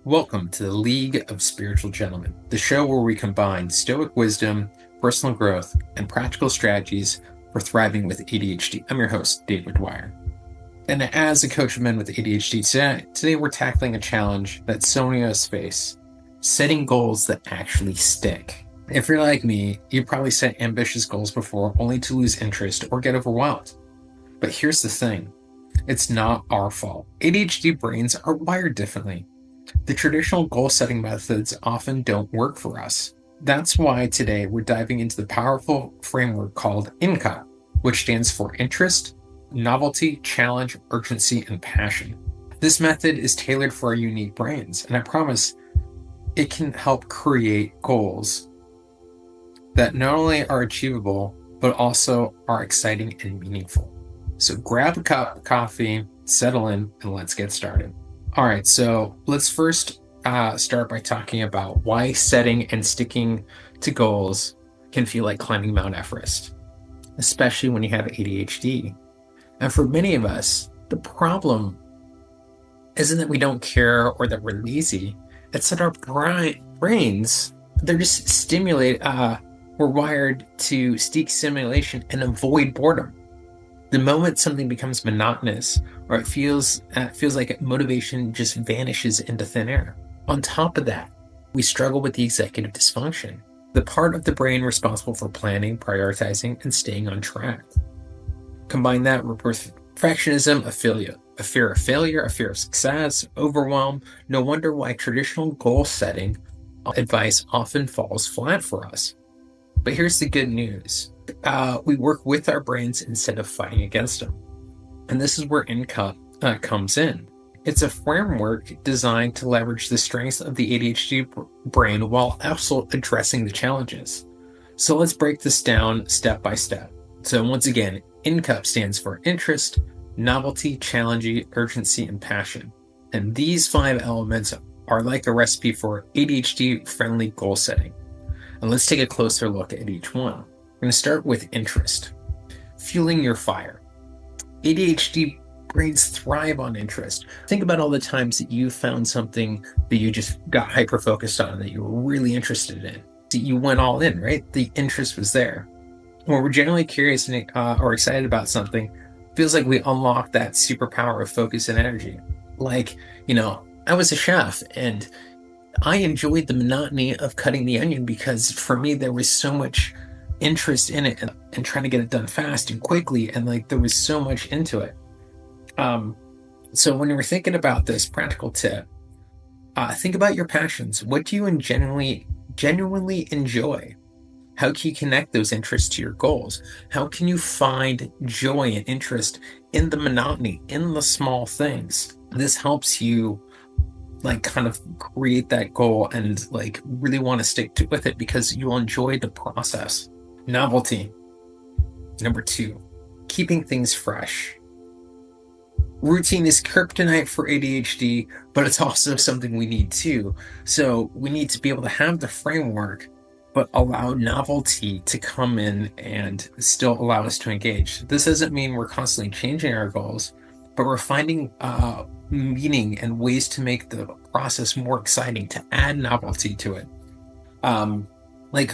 Welcome to the League of Spiritual Gentlemen, the show where we combine stoic wisdom, personal growth, and practical strategies for thriving with ADHD. I'm your host, David Dwyer. And as a coach of men with ADHD, today we're tackling a challenge that so many of us face, setting goals that actually stick. If you're like me, you probably set ambitious goals before only to lose interest or get overwhelmed. But here's the thing, it's not our fault. ADHD brains are wired differently. The traditional goal-setting methods often don't work for us. That's why today we're diving into the powerful framework called I.N.C.U.P, which stands for interest, novelty, challenge, urgency, and passion. This method is tailored for our unique brains, and I promise it can help create goals that not only are achievable, but also are exciting and meaningful. So grab a cup of coffee, settle in, and let's get started. All right, so let's first start by talking about why setting and sticking to goals can feel like climbing Mount Everest, especially when you have ADHD. And for many of us, the problem isn't that we don't care or that we're lazy. It's that our brains, they're just stimulated, we're wired to seek stimulation and avoid boredom. The moment something becomes monotonous or it feels like motivation just vanishes into thin air. On top of that, we struggle with the executive dysfunction, the part of the brain responsible for planning, prioritizing, and staying on track. Combine that with perfectionism, a fear of failure, a fear of success, overwhelm. No wonder why traditional goal setting advice often falls flat for us. But here's the good news. We work with our brains instead of fighting against them. And this is where I.N.C.U.P comes in. It's a framework designed to leverage the strengths of the ADHD brain while also addressing the challenges. So let's break this down step by step. So once again, I.N.C.U.P stands for interest, novelty, challenge, urgency, and passion. And these 5 elements are like a recipe for ADHD-friendly goal setting. And let's take a closer look at each one. We're going to start with interest, fueling your fire. ADHD brains thrive on interest. Think about all the times that you found something that you just got hyper-focused on, that you were really interested in. That you went all in, right? The interest was there. When we're generally curious and, or excited about something, it feels like we unlock that superpower of focus and energy. Like, I was a chef and I enjoyed the monotony of cutting the onion because for me, there was so much interest in it and trying to get it done fast and quickly, and like there was so much into it. So when you're thinking about this practical tip, think about your passions. What do you genuinely enjoy? How can you connect those interests to your goals? How can you find joy and interest in the monotony, in the small things? This helps you kind of create that goal and really want to stick with it because you'll enjoy the process. Novelty. Number 2, keeping things fresh. Routine is kryptonite for ADHD, but it's also something we need too. So we need to be able to have the framework, but allow novelty to come in and still allow us to engage. This doesn't mean we're constantly changing our goals, but we're finding meaning and ways to make the process more exciting, to add novelty to it.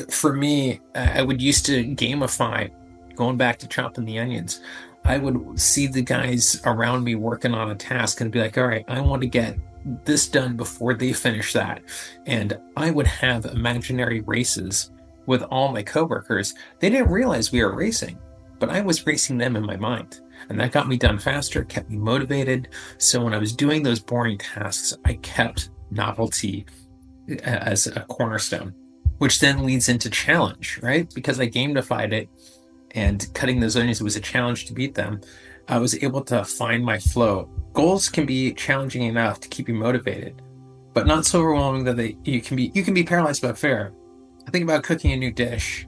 For me, I would used to gamify, going back to chopping the onions. I would see the guys around me working on a task and be like, all right, I want to get this done before they finish that. And I would have imaginary races with all my coworkers. They didn't realize we were racing, but I was racing them in my mind. And that got me done faster, kept me motivated. So when I was doing those boring tasks, I kept novelty as a cornerstone, which then leads into challenge, right? Because I gamified it and cutting those onions was a challenge to beat them. I was able to find my flow. Goals can be challenging enough to keep you motivated, but not so overwhelming that you can be paralyzed by fear. Think about cooking a new dish.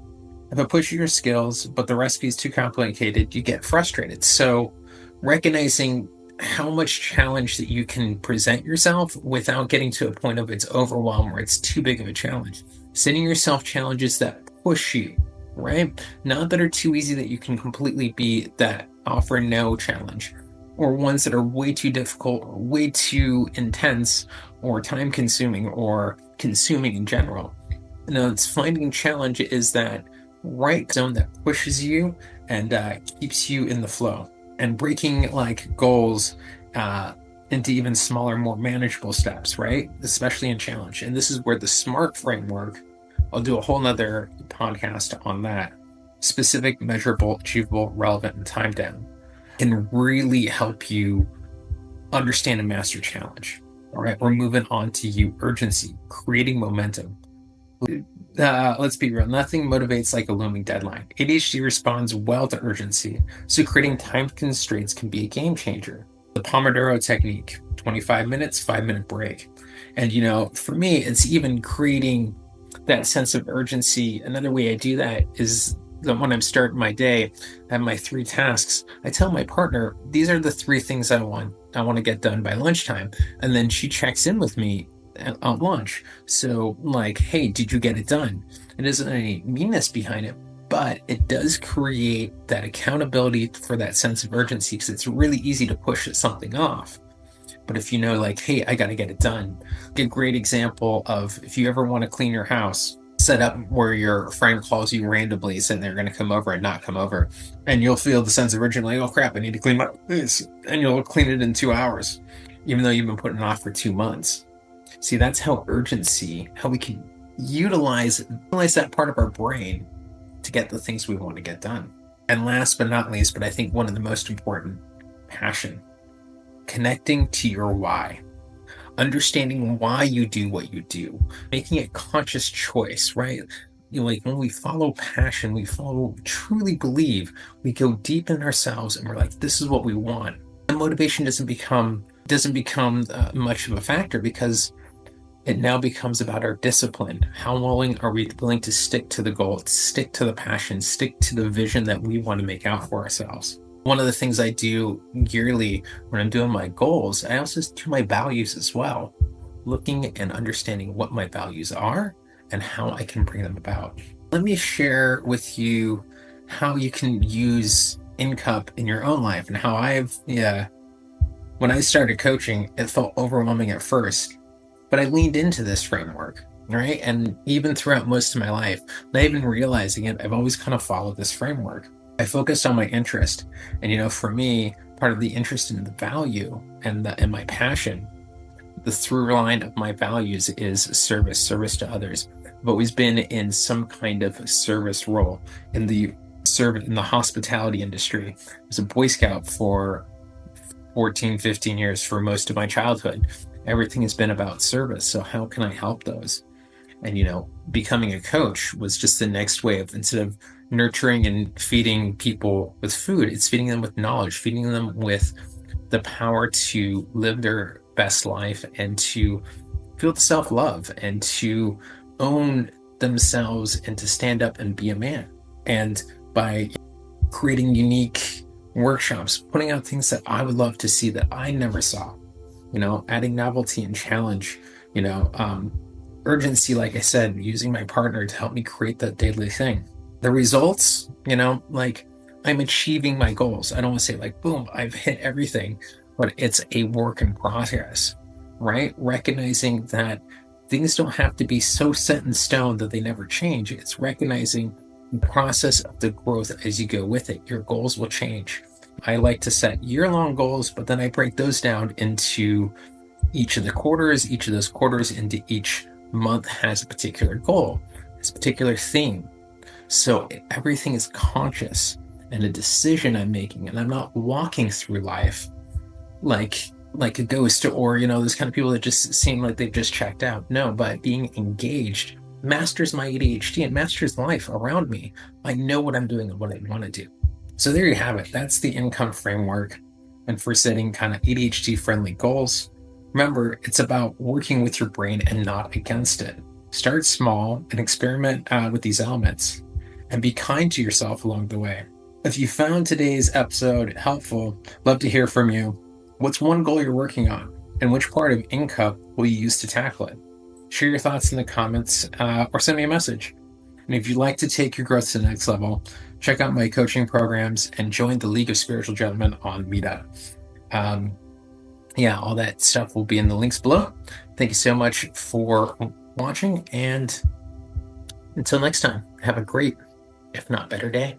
If it pushes your skills, but the recipe is too complicated, you get frustrated. So recognizing how much challenge that you can present yourself without getting to a point of it's overwhelm or it's too big of a challenge. Setting yourself challenges that push you, right? Not that are too easy that you can completely beat, that offer no challenge. or ones that are way too difficult or way too intense or time consuming or consuming in general. Now, it's finding challenge is that right zone that pushes you and keeps you in the flow, and breaking like goals into even smaller, more manageable steps, right? Especially in challenge. And this is where the SMART framework, I'll do a whole nother podcast on that. Specific, measurable, achievable, relevant, and time down can really help you understand and master challenge. All right, we're moving on to U, urgency, creating momentum. Let's be real, nothing motivates like a looming deadline. ADHD responds well to urgency, so creating time constraints can be a game changer. The Pomodoro technique, 25 minutes, 5-minute break. And, for me, it's even creating that sense of urgency. Another way I do that is that when I'm starting my day, I have my 3 tasks. I tell my partner, these are the 3 things I want to get done by lunchtime. And then she checks in with me at lunch. So like, hey, did you get it done? It isn't any meanness behind it, but it does create that accountability for that sense of urgency, because it's really easy to push something off. But if you know, like, hey, I got to get it done. A great example of, if you ever want to clean your house, set up where your friend calls you randomly saying they're going to come over and not come over. And you'll feel the sense of urgency, like, oh crap, I need to clean this. And you'll clean it in 2 hours, even though you've been putting it off for 2 months. See, that's how urgency, how we can utilize that part of our brain to get the things we want to get done. And last but not least, but I think one of the most important, passion. Connecting to your why. Understanding why you do what you do. Making a conscious choice, right? Like when we follow passion, we truly believe, we go deep in ourselves and we're like, this is what we want. And motivation doesn't become much of a factor, because it now becomes about our discipline. How are we willing to stick to the goal, stick to the passion, stick to the vision that we want to make out for ourselves? One of the things I do yearly when I'm doing my goals, I also do my values as well, looking and understanding what my values are and how I can bring them about. Let me share with you how you can use I.N.C.U.P in your own life, and how when I started coaching, it felt overwhelming at first, but I leaned into this framework, right? And even throughout most of my life, not even realizing it, I've always kind of followed this framework. I focused on my interest. And, for me, part of the interest in the value and my passion, the through line of my values is service to others. I've always been in some kind of service role in the hospitality industry. I was a Boy Scout for 14, 15 years for most of my childhood. Everything has been about service. So how can I help those? And, becoming a coach was just the next wave. Instead of nurturing and feeding people with food, it's feeding them with knowledge, feeding them with the power to live their best life and to feel the self-love and to own themselves and to stand up and be a man. And by creating unique workshops, putting out things that I would love to see that I never saw, adding novelty and challenge, urgency, like I said, using my partner to help me create that daily thing. The results, like I'm achieving my goals. I don't want to say like, boom, I've hit everything, but it's a work in progress, right? Recognizing that things don't have to be so set in stone that they never change. It's recognizing the process of the growth as you go with it. Your goals will change. I like to set year-long goals, but then I break those down into each of those quarters into each month has a particular goal, has a particular theme. So everything is conscious and a decision I'm making, and I'm not walking through life like a ghost, or those kind of people that just seem like they've just checked out. No, but being engaged masters my ADHD and masters life around me. I know what I'm doing and what I want to do. So there you have it. That's the I.N.C.U.P framework, and for setting kind of ADHD-friendly goals. Remember, it's about working with your brain and not against it. Start small and experiment with these elements, and be kind to yourself along the way. If you found today's episode helpful, love to hear from you. What's one goal you're working on, and which part of I.N.C.U.P will you use to tackle it? Share your thoughts in the comments or send me a message. And if you'd like to take your growth to the next level, check out my coaching programs and join the League of Spiritual Gentlemen on Meetup. Yeah, all that stuff will be in the links below. Thank you so much for watching, and until next time, have a great, if not better day.